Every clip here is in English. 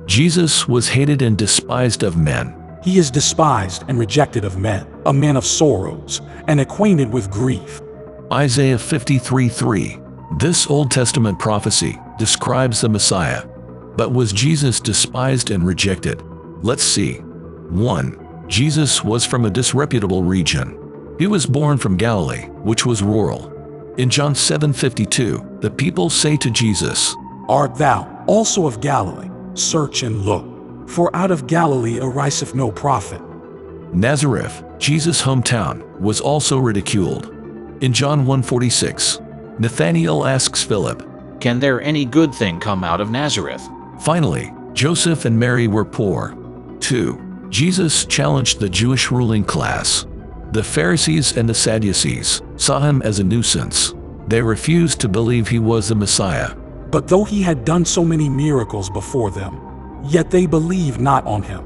Jesus was hated and despised of men. He is despised and rejected of men, a man of sorrows, and acquainted with grief. Isaiah 53:3. This Old Testament prophecy describes the Messiah. But was Jesus despised and rejected? Let's see. 1. Jesus was from a disreputable region. He was born from Galilee, which was rural. In John 7:52, the people say to Jesus, Art thou also of Galilee? Search and look, for out of Galilee ariseth no prophet. Nazareth, Jesus' hometown, was also ridiculed. In John 1:46, Nathanael asks Philip, Can there any good thing come out of Nazareth? Finally, Joseph and Mary were poor. 2. Jesus challenged the Jewish ruling class. The Pharisees and the Sadducees saw him as a nuisance. They refused to believe he was the Messiah. But though he had done so many miracles before them, yet they believed not on him.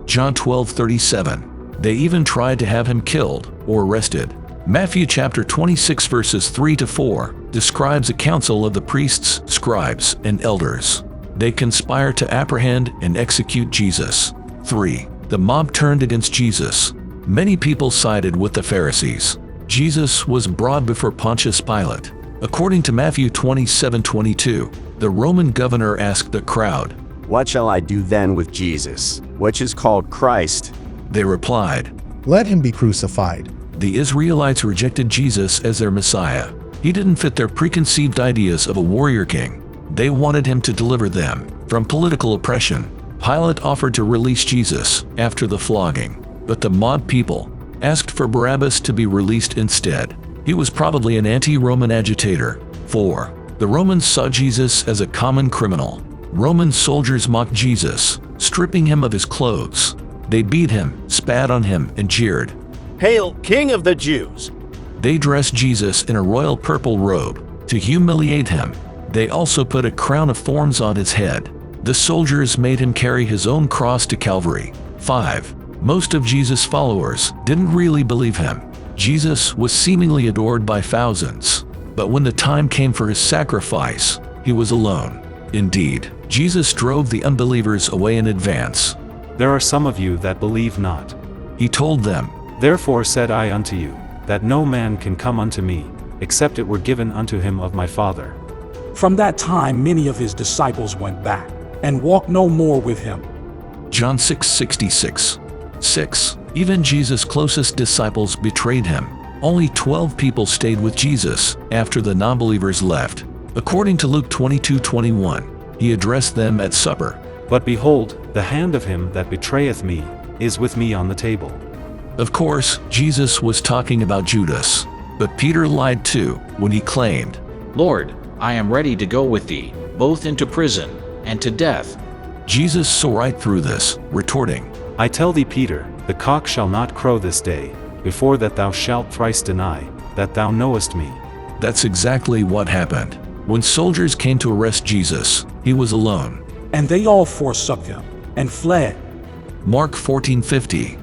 John 12:37. They even tried to have him killed or arrested. Matthew chapter 26 verses 3-4 describes a council of the priests, scribes, and elders. They conspire to apprehend and execute Jesus. 3. The mob turned against Jesus. Many people sided with the Pharisees. Jesus was brought before Pontius Pilate. According to Matthew 27:22, the Roman governor asked the crowd, What shall I do then with Jesus, which is called Christ? They replied, Let him be crucified. The Israelites rejected Jesus as their Messiah. He didn't fit their preconceived ideas of a warrior king. They wanted him to deliver them from political oppression. Pilate offered to release Jesus after the flogging, but the mob people asked for Barabbas to be released instead. He was probably an anti-Roman agitator. 4. The Romans saw Jesus as a common criminal. Roman soldiers mocked Jesus, stripping him of his clothes. They beat him, spat on him, and jeered. Hail, King of the Jews! They dressed Jesus in a royal purple robe to humiliate him. They also put a crown of thorns on his head. The soldiers made him carry his own cross to Calvary. 5. Most of Jesus' followers didn't really believe him. Jesus was seemingly adored by thousands, but when the time came for his sacrifice, he was alone. Indeed, Jesus drove the unbelievers away in advance. There are some of you that believe not. He told them, Therefore said I unto you, that no man can come unto me, except it were given unto him of my Father. From that time many of his disciples went back, and walked no more with him. John 6:66. 6. Even Jesus' closest disciples betrayed him. Only 12 people stayed with Jesus after the non-believers left. According to Luke 22:21, he addressed them at supper. But behold, the hand of him that betrayeth me is with me on the table. Of course, Jesus was talking about Judas, but Peter lied too when he claimed, Lord, I am ready to go with thee, both into prison and to death. Jesus saw right through this, retorting, I tell thee, Peter, the cock shall not crow this day, before that thou shalt thrice deny that thou knowest me. That's exactly what happened. When soldiers came to arrest Jesus, he was alone. And they all forsook him, and fled. Mark 14:50.